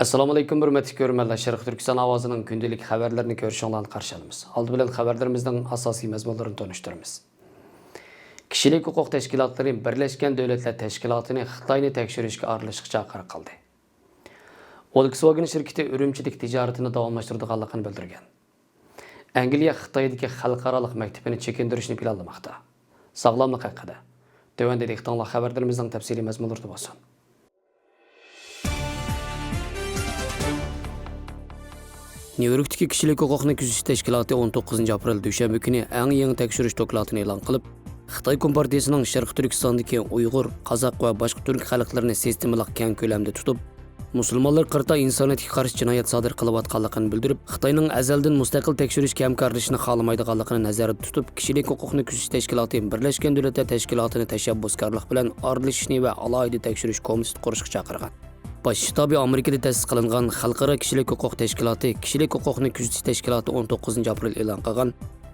Assalomu alaykum hurmatli ko'ruvchilar. Sharq Turkiston ovozining kundalik xabarlarini ko'rishinglarni qarshi olamiz. Oldi bilan xabarlarimizning asosiy mazmunlarini tanishtiramiz. Kishilik huquq tashkilotlari Birlashgan Davlatlar Tashkilotini Xitoyni tekshirishga aralashishga chaqiriq qildi. Volkswagen shirkati Urumchilik tijoratini davomlashtiradiganligini bildirgan. Angliya Xitoydagi xalqaro maktabini chekintirishni planlamoqda. Sog'lomlik haqida. Tövəndə dehqonlar xabarlarimizning tafsiliy mazmunlarida bo'lsin. Nyu-Yorkdagi kishilik huquqni kuzatish tashkiloti 19 aprel dushanba kuni eng yangi tekshirish dokladini e'lon qilib, Xitoy Kompartiyasining Sharq Turkistondagi Uyg'ur, Qozoq va boshqa turk xalqlarini sistemalik keng ko'lamda tutib, musulmonlar qarta insoniyatga qarshi jinoyat sodir qilayotganligini bildirib, Xitoyning azaldan mustaqil tekshirish hamkorlashishni xohlamaydiganligini nazarda tutib, kishilik huquqni kuzatish tashkiloti Birlashgan Davlatlar Tashkilotini tashabbuskorlik bilan aralashishni va alohida tekshirish komissiyasi qurishga chaqirgan. Bosh shtabi Amerikada ta'sis qilingan Xalqaro kishilik huquq tashkiloti kishilik huquqni kuzatish tashkiloti 19 aprel e'lon qilgan,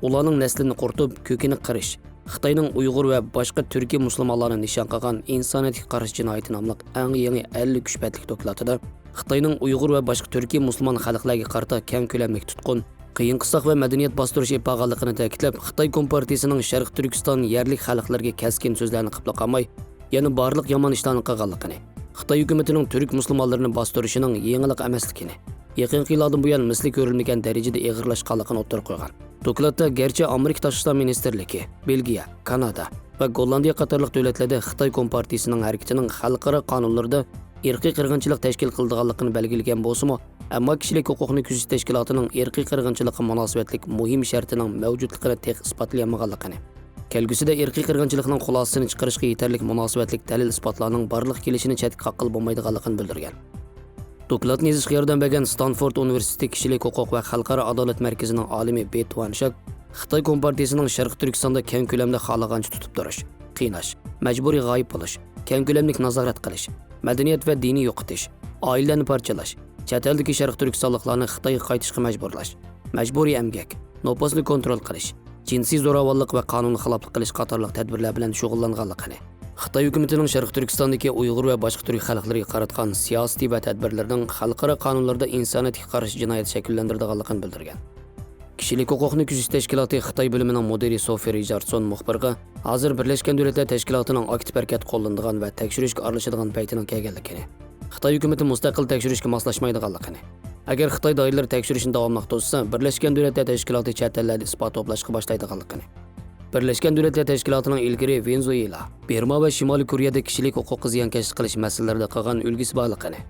ularning naslini qurtib, ko'kini qirish, Xitoyning Uyg'ur va boshqa turkiy musulmonlarni nishon qilgan insoniyatga qarshi jinoyat nomli eng yangi 50 kuchbatlik dokladida Xitoyning Uyg'ur va boshqa turkiy musulmon xalqlarga qarta keng ko'lamli tutqun, qiyin qisoq va madaniyat bostirish epag'anligini ta'kidlab, Xitoy Kompartiyasining Sharq Turkiston yerlik xalqlarga kaskin so'zlarni qilib qolmay, yana barliq yomon ishlarni qilganligini, Xitoy hukumatining turk musulmonlarini bostirishining yangilik emasligini, yaqin yillardan buyon misli ko'rilmagan darajada og'irlashganligini o'ttirib qo'ygan. Dokladda garchi Amerika Tashqi ishlar ministrligi, Belgiya, Kanada va Gollandiya qatorliq davlatlarda Xitoy Kompartiyasining harakatining xalqaro qonunlarida irqiy qirg'inchilik tashkil qilganligini belgilagan bo'lsa-mu, ammo kishilik huquqni kuzatish tashkilotining irqiy qirg'inchilikqa munosabatlik muhim shartining mavjudligini isbotlayolmaganligini, kelgusida irqiy qirg'inchilikning xulosasini chiqarishga yetarlik munosabatlik dalil isbotlarning barliq kelishini chetga qaqil bo'lmaydiganligini bildirgan. Dokladni yozishga yordam bergan Stanford Universiteti kishilik huquq va xalqaro adolat markazining olimi Bet Wanshak, Xitoy Kompartiyasining Sharq Turkistonda keng ko'lamda xohlagancha tutib turish, qiynash, majburiy g'oyib bo'lish, keng ko'lamlik nazorat qilish, madaniyat va diniy yo'qotish, oilalarni parchalash, chet eldagi Sharq Turkistonliklarni Xitoyga qaytishga majburlash, majburiy emgak, nopasni kontrol qilish, jinsiy zo'ravonlik va qonun xiloflik qilish qatorliq tadbirlar bilan shug'ullanganligini, Xitoy hukumatining Sharq Turkistondagi Uyg'ur va boshqa turk xalqlariga qaratgan siyosiy va tadbirlarning xalqaro qonunlarda insoniyatga qarshi jinoyat shakllantirganligini bildirgan. Kishilik huquqni kuzatish tashkiloti Xitoy bo'limining mudiri Sophie Richardson muxbirga hozir Birlashgan Davlatlar Tashkilotining aktiv harakat qo'llanadigan va tekshirishga aralashadigan paytining kelganligini, Xitoy hukumati mustaqil tekshirishga moslashmaydiganligini, agar Xitoy doiralari tekshirishni davomlashtirsa, Birlashgan Davlatlar Tashkiloti chet ellarda isbot to'plashga boshlaydiganligini, Birlashgan Davlatlar Tashkilotining ilgari Venezuela, Burma va Shimoliy Koreyada kishilik huquqni ziyonkashlik qilish masalalarida qilgan ulgisi borligini,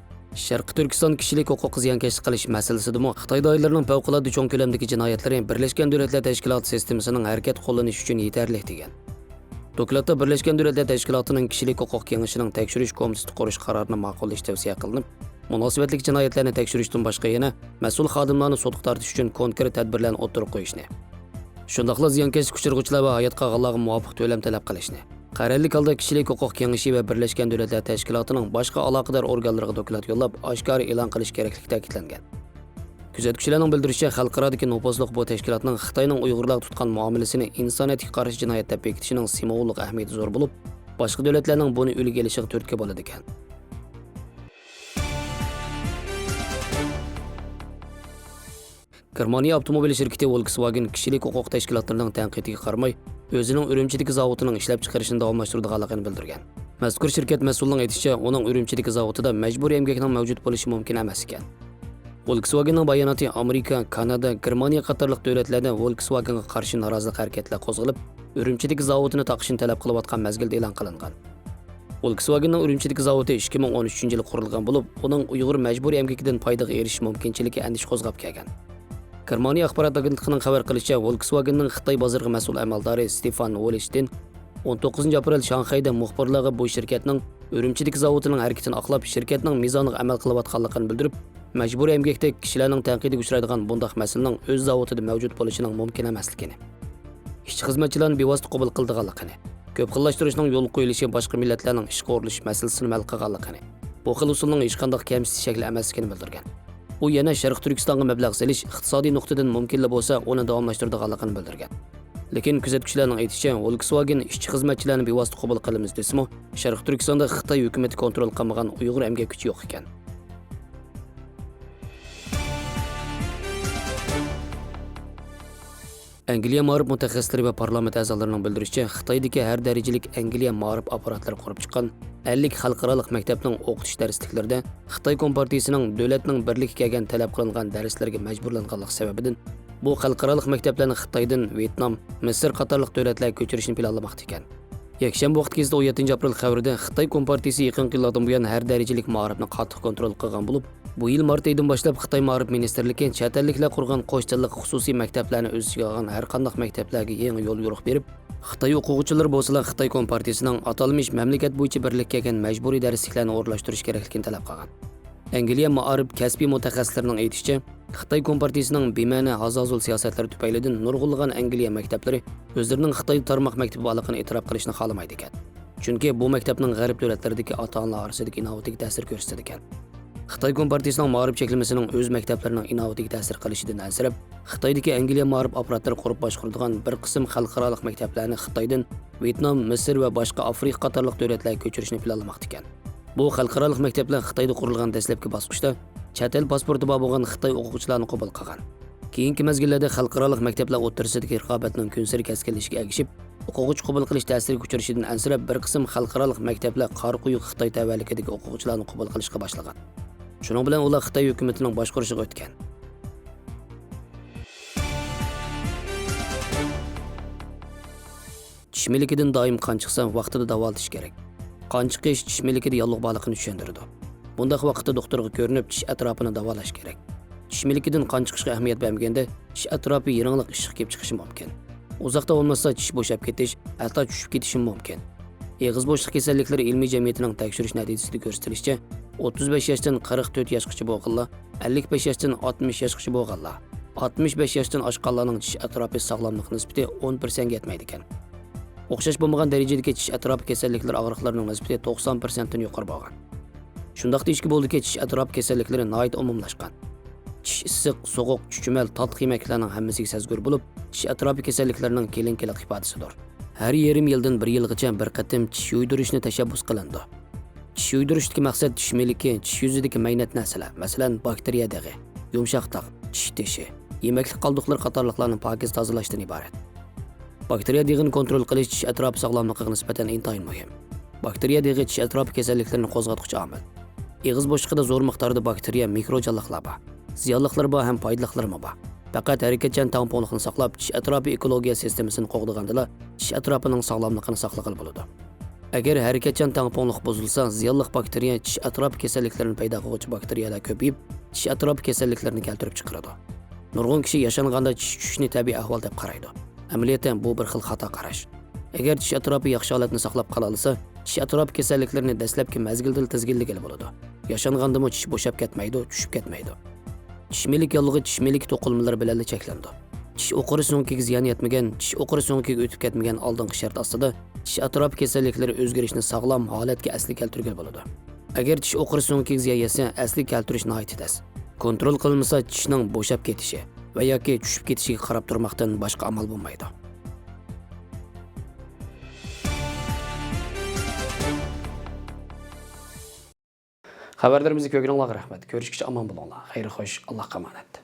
Sharq Turkiston kishilik huquqni ziyonkashlik qilish masalasida Xitoy doiralarining favqulodda cho'ng ko'lamdagi jinoyatlari Birlashgan Davlatlar Tashkiloti sistemasining harakat qo'llanishi uchun yetarli degan. Dokladda Birlashgan Davlatlar Tashkilotining kishilik huquq kengashining tekshirish komissiyasi qurish qarorini ma'qullash tavsiya qilinib, munosabatli jinoyatlarni tekshirishdan boshqa yana mas'ul xodimlarni sudga tortish uchun konkret tadbirlarni o'tirib qo'yishni, shundaqla ziyonkashlik uchirg'uvchilar va hayot qolganlarga muvofiq to'lam talab qilishni, qarorlik holda kishilik huquq kengashi va Birlashgan Davlatlar Tashkilotining boshqa aloqador organlariga doklad yo'llab, oshkora e'lon qilish kerakligi ta'kidlangan. Kuzatuvchilarning bildirishicha, xalqarodagi nopozlik bu tashkilotning Xitoyning Uyg'urlarga tutgan muomalasini insoniyatga qarshi jinoyat deb bekitishining simvollik ahamiyati zo'r bo'lib, boshqa davlatlarning buni o'liga elishiga turtki bo'ladi ekan. Germaniya avtomobil shirkati Volkswagen kishilik huquq tashkilotlarining tanqidiga qaramay, o'zining Urumchidagi zavodining ishlab chiqarishini davomlashtiradiganligini bildirgan. Mazkur shirkat mas'ulining aytishicha, uning Urumchidagi zavodida majburiy emgakning mavjud bo'lishi mumkin emas ekan. Volkswagenning bayonoti Amerika, Kanada, Germaniya qatorliq davlatlarda Volkswagenga qarshi norozilik harakatlar qo'zg'alib, Urumchidagi zavodini taqishni talab qilayotgan mazgilda e'lon qilingan. Volkswagenning Urumchidagi zavodi 2013-yilda qurilgan bo'lib, uning Uyg'ur majburiy emgakidan foydaga erishish mumkinchiligi andish qo'zg'ab kelgan. Germaniya axborot agentligining xabar qilishicha, Volkswagenning Xitoy bozoriga mas'ul amaldori Stefan Wolstein 19 aprel Shanxayda muxbirlarga bu shirkatning Urumchidagi zavodining harakatini oqlab, shirkatning mezoniga amal qilayotganligini bildirib, majburiy emgakda kishilarning tanqidiga uchraydigan bunday masalaning o'z zavodida mavjud bo'lishining mumkin emasligini, ishchi xizmatchilarni bevosita qabul qildiganligini, ko'p xillashtirishning yo'l qo'yilishi boshqa millatlarning ishga o'rilish masalasini hal qilganligini, bu xil usulning hech qanday kamsitish shakli emasligini bildirgan. U yana Sharq Turkistonga mablag' solish iqtisodiy nuqtadan mumkinli bo'lsa, uni davomlashtiradiganligini bildirgan. Lekin kuzatuvchilarning aytishicha, Volkswagen ishchi xizmatchilarni bevosita qabul qilamiz desimi, Sharq Turkistonda Xitoy hukumati kontrol qilmagan Uyg'ur emgak kuchi yo'q ekan. Angliya ma'rif mutaxassislari va parlament a'zolarining bildirishicha, Xitoydagi har darajalik Angliya ma'rif apparatlari qurib chiqqan 50 xalqaro maktabning o'qitish darsliklarida Xitoy Kompartiyasining davlatning birlikka kelgan talab qilingan darslarga majburlanganligi sababidan bu xalqaro maktablarni Xitoydan Vyetnam, Misr qatorliq davlatlarga ko'chirishni planlamoqda ekan. Yakshanba vaqt kezde 17 aprel xabarida Xitoy Kompartiyasi yaqinqi yillardan buyon har darajalik ma'rifni qattiq kontrol qilgan bo'lib, bu yil mart oyidan boshlab Xitoy Ma'rif ministrligi chet elliklar qurgan qo'sh tillik xususiy maktablarni o'z ichiga olgan har qanday maktablarga yangi yo'l yo'riq berib, Xitoy o'quvchilari bo'lsalar Xitoy Kompartiyasining atalmish mamlakat bo'yicha birlikka kelgan majburiy darsliklarni o'rlashtirish kerakligini talab qilgan. Angliya ma'rif kasbiy mutaxassislarining aytishicha, Xitoy Kompartiyasining bema'ni hazozul siyosatlari tufaylidan nurg'unlagan Angliya maktablari o'zlarining Xitoy tarmoq maktabi borligini e'tirof qilishni xohlamaydi ekan. Chunki bu maktabning g'arb davlatlaridagi ota-onalar orasidagi innovatiga ta'sir ko'rsatadi ekan. Xitoy Kompartiyasining ma'rif cheklamasining o'z maktablarining innovatiga ta'sir qilishidan ansirab, Xitoydagi Angliya ma'rif apparatlari qurib boshqaradigan bir qism xalqaro maktablarni Xitoydan Vyetnam, Misr va boshqa Afrika qatorliq davlatlarga ko'chirishni planlamoqda ekan. Bu xalqaro maktablar Xitoyda qurilgan dastlabki bosqichda chet el pasporti bor bo'lgan Xitoy o'quvchilarini qabul qilgan. Keyingi mezgillarda xalqaro maktablar o'rtasidagi raqobatning kunsari keskinlashishiga ergishib, o'quvchi qabul qilish ta'siriga uchrashidan ansirab bir qism xalqaro maktablar qor quyuq Xitoy tavallikidagi o'quvchilarni qabul qilishga boshlagan. Shuning bilan ular Xitoy hukumatining boshqarishiga o'tgan. Tish milikidan doim qon chiqsa, vaqtida davolatish kerak. Qon chiqish tish milikida yolg'iz borligini tushuntiradi. Bundaq vaqtda doktorga ko'rinib tish atrofini davolash kerak. Tish milikidan qon chiqishga ahamiyat bermaganda tish atrofi yiringliq ishiq kelib chiqishi mumkin. Uzoqda bo'lmasa tish bo'shab ketish, hatto tushib ketishi mumkin. Eg'iz bo'shliq kasalliklari ilmiy jamiyatining tekshirish natijasida ko'rsatilishicha, 35 yoshdan 44 yoshgacha bo'lganlar, 55 yoshdan 60 yoshgacha bo'lganlar, 65 yoshdan oshganlarning tish atrofi sog'lomlik nisbati 10% ga yetmaydi ekan. O'xshash bo'lmagan darajadagi tish atrofi kasalliklari og'riqlarining nisbati 90% dan yuqori bo'lgan. Shundaq deyishga bo'ldiki, tish atrofi kasalliklari nihoyat umumlashgan. Tish issiq, sovuq, chuchumal, tatli yemaklarning hammasiga sezgur bo'lib, tish atrofi kasalliklarining kelinkalik ifodasidir. Har yarim yildan bir yilgacha bir qatim tish yuydirishni tashabbus qilindi. Tish yuydirishdagi maqsad tish miliki, tish yuzidagi maynat narsalar, masalan, bakteriya dag'i, yumshoqliq, tish tishi, yemaklik qoldiqlar qatorliqlarni pokiz tozalashdan iborat. Bakteriya dag'ini kontrol qilish tish atrofi sog'lomligiga nisbatan intayin muhim. Bakteriya dag'i tish atrofi kasalliklarini qo'zg'atuvchi omil. Eg'iz bo'shlig'ida zo'r miqdorda bakteriya mikrojonliqlar bor. Ziyonliqlar bor ham foydaliqlar bor. Faqat harakatchan tamponliqni saqlab, tish atrofi ekologiya sistemasini qo'g'dagandala, tish atrofining sog'lomligini saqlagan bo'ladi. Agar harakatchan tamponliq buzilsa, ziyonli bakteriya tish atrofi kasalliklarini paydo qiluvchi bakteriyalar ko'payib, tish atrofi kasalliklarini keltirib chiqaradi. Nurg'un kishi yashanganda tish tushishni tabiiy ahvol deb qaraydi. Amaliyotdan bu bir xil xato qarash. Agar tish atrofi yaxshi holatni saqlab qola olsa, tish atrofi kasalliklarini dastlabki mazgilda tizginligili bo'ladi. Yashangandami tish bo'shab ketmaydi, tushib ketmaydi. Tish milik yolg'i tish milik to'qilmalari bilan cheklandi. Tish o'qiri so'ngiga ziyon yetmagan, tish o'qiri so'ngiga o'tib ketmagan oldingi shart ostida tish atrofi kasalliklari o'zgarishni sog'lom holatga asli keltirgan bo'ladi. Agar tish o'qiri so'ngiga ziyon yetsa, asli keltirish nihoyat tez. Kontrol qilinmasa tishning bo'shab ketishi va yoki tushib ketishiga qarab turmoqdan boshqa amal bo'lmaydi. Xabarlarimizni ko'rganingizga rahmat. Ko'rishguncha omon bo'linglar. Xayr xo'sh, Allohga omonat.